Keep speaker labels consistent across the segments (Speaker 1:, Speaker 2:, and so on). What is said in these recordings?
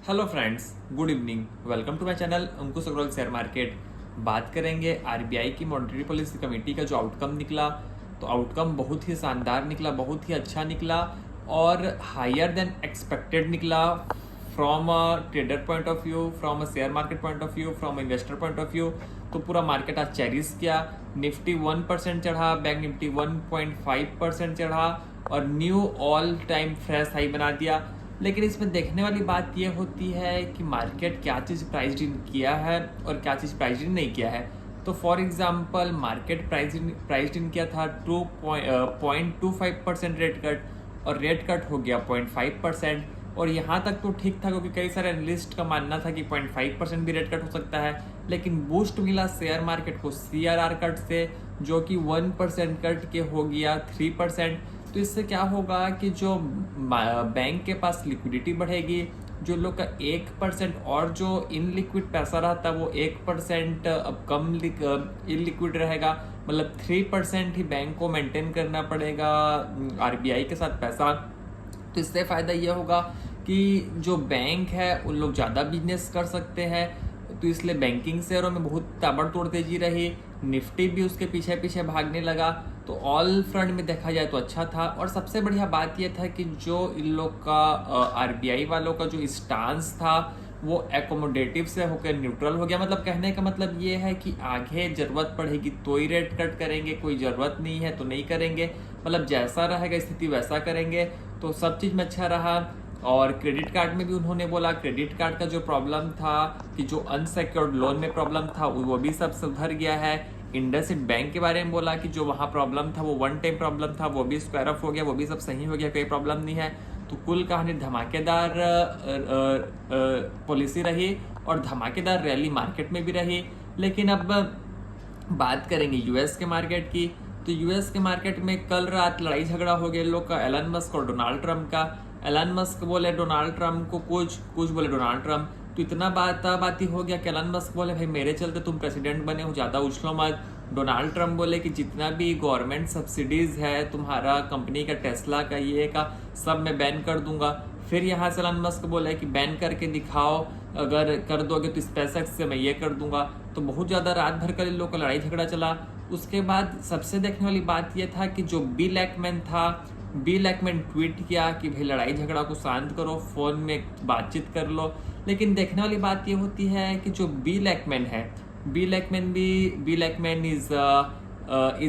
Speaker 1: Hello friends, good evening. Welcome to my channel Ankush Agarwal share market. बात करेंगे RBI की monetary policy committee का जो आउटकम निकला। तो आउटकम बहुत ही शानदार निकला, बहुत ही अच्छा निकला और हायर देन एक्सपेक्टेड निकला। From a trader point of view, from a share market point of view, from investor point of view, तो पूरा मार्केट आज चेरिश किया। निफ्टी 1% चढ़ा, बैंक निफ्टी 1.5% चढ़ा और knew all time fresh high बना दिया। लेकिन इसमें देखने वाली बात यह होती है कि मार्केट क्या चीज़ प्राइस इन किया है और क्या चीज़ प्राइस इन नहीं किया है। तो for example market price in किया था 2.25% रेट कट और रेट कट हो गया 0.5%। और यहाँ तक तो ठीक था क्योंकि कई सारे एनालिस्ट का मानना था कि 0.5% भी रेट कट हो सकता है। लेकिन बूस्ट मिला शेयर मार्केट को सीआरआर कट से, जो कि 1% कट के हो गया 3%। तो इससे क्या होगा कि जो बैंक के पास लिक्विडिटी बढ़ेगी, जो लोग का 1% और जो इन लिक्विड पैसा रहता है वो 1% अब कम इलिक्विड रहेगा। मतलब 3% ही बैंक को मेंटेन करना पड़ेगा आरबीआई के साथ पैसा। तो इससे फ़ायदा ये होगा कि जो बैंक है उन लोग ज़्यादा बिजनेस कर सकते हैं। तो इसलिए बैंकिंग शेयरों में बहुत ताबड़तोड़ तेजी रही, निफ्टी भी उसके पीछे पीछे भागने लगा। तो ऑल फ्रंट में देखा जाए तो अच्छा था। और सबसे बढ़िया बात यह था कि जो इन लोग का आरबीआई वालों का जो स्टांस था वो एकोमोडेटिव से होकर न्यूट्रल हो गया। मतलब कहने का मतलब ये है कि आगे जरूरत पड़ेगी तो ही रेट कट करेंगे, कोई ज़रूरत नहीं है तो नहीं करेंगे। मतलब जैसा रहेगा स्थिति वैसा करेंगे। तो सब चीज़ में अच्छा रहा। और क्रेडिट कार्ड में भी उन्होंने बोला क्रेडिट कार्ड का जो प्रॉब्लम था कि जो अनसेक्योर्ड लोन में प्रॉब्लम था वो भी सब सुधर गया है। इंडसइंड बैंक के बारे में बोला कि जो वहाँ प्रॉब्लम था वो वन टाइम प्रॉब्लम था, वो भी स्क्वायर ऑफ हो गया, वो भी सब सही हो गया, कोई प्रॉब्लम नहीं है। तो कुल कहानी धमाकेदार पॉलिसी रही और धमाकेदार रैली मार्केट में भी रही। लेकिन अब बात करेंगे यूएस के मार्केट की। तो यूएस के मार्केट में कल रात लड़ाई झगड़ा हो गया लोग का, एलन मस्क और डोनाल्ड ट्रंप का। एलन मस्क बोले डोनाल्ड ट्रंप को कुछ बोले डोनाल्ड ट्रंप। तो इतना बाती हो गया कि एलन मस्क बोले भाई मेरे चलते तुम प्रेसिडेंट बने हो, ज़्यादा उछलो मत। डोनाल्ड ट्रंप बोले कि जितना भी गवर्नमेंट सब्सिडीज है तुम्हारा कंपनी का, टेस्ला का, ये का, सब मैं बैन कर दूंगा। फिर यहाँ से एलन मस्क बोले कि बैन करके दिखाओ, अगर कर दोगे तो स्पेसएक्स से मैं ये कर दूंगा। तो बहुत ज़्यादा रात भर का इन लोग का लड़ाई झगड़ा चला। उसके बाद सबसे देखने वाली बात यह था कि जो बिल एक्मैन था, बिल एक्मैन ट्वीट किया कि भाई लड़ाई झगड़ा को शांत करो, फ़ोन में बातचीत कर लो। लेकिन देखने वाली बात ये होती है कि जो बिल एक्मैन है, bill Ackman is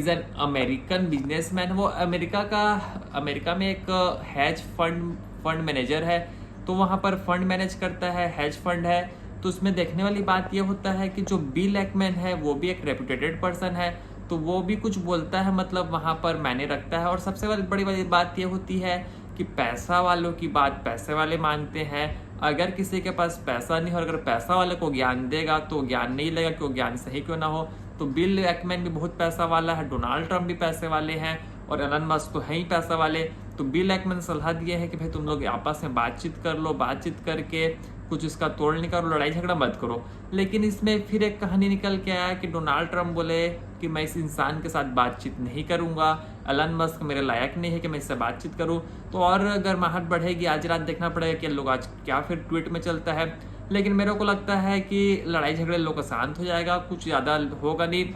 Speaker 1: an American businessman. वो अमेरिका में एक हैज फंड मैनेजर है। तो वहाँ पर फंड मैनेज करता है, हैज फंड है। तो उसमें देखने वाली बात ये होता है कि जो बिल एक्मैन है वो भी एक रेपुटेटेड पर्सन है। तो वो भी कुछ बोलता है, मतलब वहाँ पर मायने रखता है। और सबसे बड़ी बात ये होती है कि पैसा वालों की बात पैसे वाले मानते हैं। अगर किसी के पास पैसा नहीं हो, अगर पैसा वाले को ज्ञान देगा तो ज्ञान नहीं लेगा, क्यों ज्ञान सही क्यों ना हो। तो बिल एक्मैन भी बहुत पैसा वाला है, डोनाल्ड ट्रंप भी पैसे वाले हैं और एलन मस्क तो है ही पैसा वाले। तो बिल एक्मैन सलाह दिए है कि भाई तुम लोग आपस में बातचीत कर लो, बातचीत करके कुछ इसका तोड़ निकालो, लड़ाई झगड़ा मत करो। लेकिन इसमें फिर एक कहानी निकल के आया कि डोनाल्ड ट्रंप बोले कि मैं इस इंसान के साथ बातचीत नहीं करूंगा, एलन मस्क मेरे लायक नहीं है कि मैं इससे बातचीत करूं। तो और गर्माहट बढ़ेगी। आज रात देखना पड़ेगा कि लोग आज क्या फिर ट्वीट में चलता है। लेकिन मेरे को लगता है कि लड़ाई झगड़े लोग का शांत हो जाएगा, कुछ ज़्यादा होगा नहीं।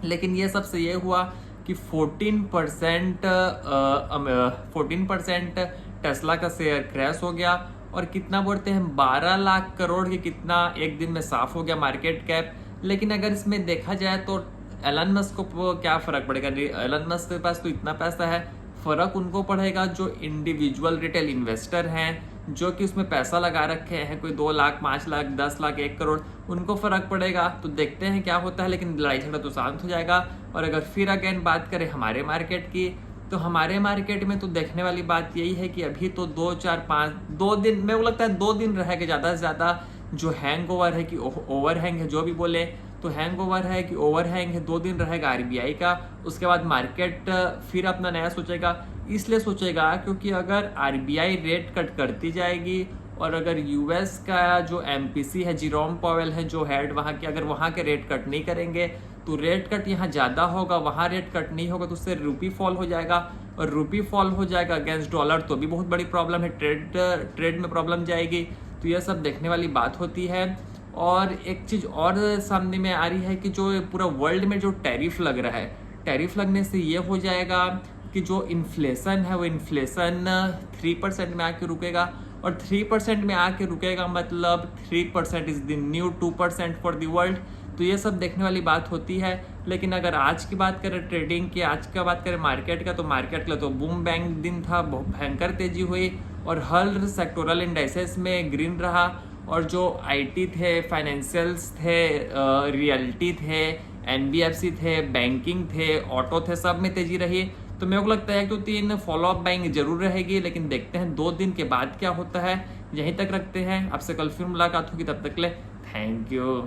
Speaker 1: लेकिन ये सबसे ये हुआ कि 14% टेस्ला का शेयर क्रैश हो गया। और कितना बोलते हैं 12 लाख करोड़ की कितना एक दिन में साफ हो गया मार्केट कैप। लेकिन अगर इसमें देखा जाए तो एलन मस्क को क्या फ़र्क पड़ेगा, एलन मस्क के पास तो इतना पैसा है। फ़र्क उनको पड़ेगा जो इंडिविजुअल रिटेल इन्वेस्टर हैं, जो कि उसमें पैसा लगा रखे हैं, कोई 2 लाख, 5 लाख, 10 लाख, 1 करोड़, उनको फ़र्क पड़ेगा। तो देखते हैं क्या होता है। लेकिन लड़ाई झगड़ा तो शांत हो जाएगा। और अगर फिर अगेन बात करें हमारे मार्केट की, तो हमारे मार्केट में तो देखने वाली बात यही है कि अभी तो 2 दिन, मेरे को लगता है 2 दिन रहेगा ज़्यादा से ज़्यादा। जो हैंग ओवर है कि ओवर हैंग है, जो भी बोले, तो हैंग ओवर है कि ओवर हैंग है, 2 दिन रहेगा आरबीआई का। उसके बाद मार्केट फिर अपना नया सोचेगा। इसलिए सोचेगा क्योंकि अगर आरबीआई रेट कट करती जाएगी और अगर यूएस का जो एमपीसी है, जेरोम पावेल है जो हेड वहाँ के, अगर वहाँ के रेट कट नहीं करेंगे तो रेट कट यहाँ ज़्यादा होगा, वहाँ रेट कट नहीं होगा, तो उससे रूपी फॉल हो जाएगा। और रूपी फॉल हो जाएगा अगेंस्ट डॉलर तो भी बहुत बड़ी प्रॉब्लम है, ट्रेड में प्रॉब्लम जाएगी। तो यह सब देखने वाली बात होती है। और एक चीज़ और सामने में आ रही है कि जो पूरा वर्ल्ड में जो टैरिफ लग रहा है, टैरिफ लगने से ये हो जाएगा कि जो इन्फ्लेशन है वो इन्फ्लेशन 3% में आके रुकेगा, और 3% में आके रुकेगा मतलब 3% is the new 2% for the world. तो ये सब देखने वाली बात होती है। लेकिन अगर आज की बात करें ट्रेडिंग की, आज का बात करें मार्केट का, तो मार्केट का तो बूम बैंक दिन था, बहुत भयंकर तेजी हुई और हर सेक्टोरल इंडाइसेस में ग्रीन रहा। और जो आईटी थे, फाइनेंशियल्स थे, रियल्टी थे, एनबीएफसी थे, बैंकिंग थे, ऑटो थे, सब में तेजी रही। तो मेरे को लगता है कि 2-3 फॉलोअप बाइंग जरूर रहेगी, लेकिन देखते हैं 2 दिन के बाद क्या होता है। यहीं तक रखते हैं, आपसे कल फिर मुलाकात होगी, तब तक ले थैंक यू।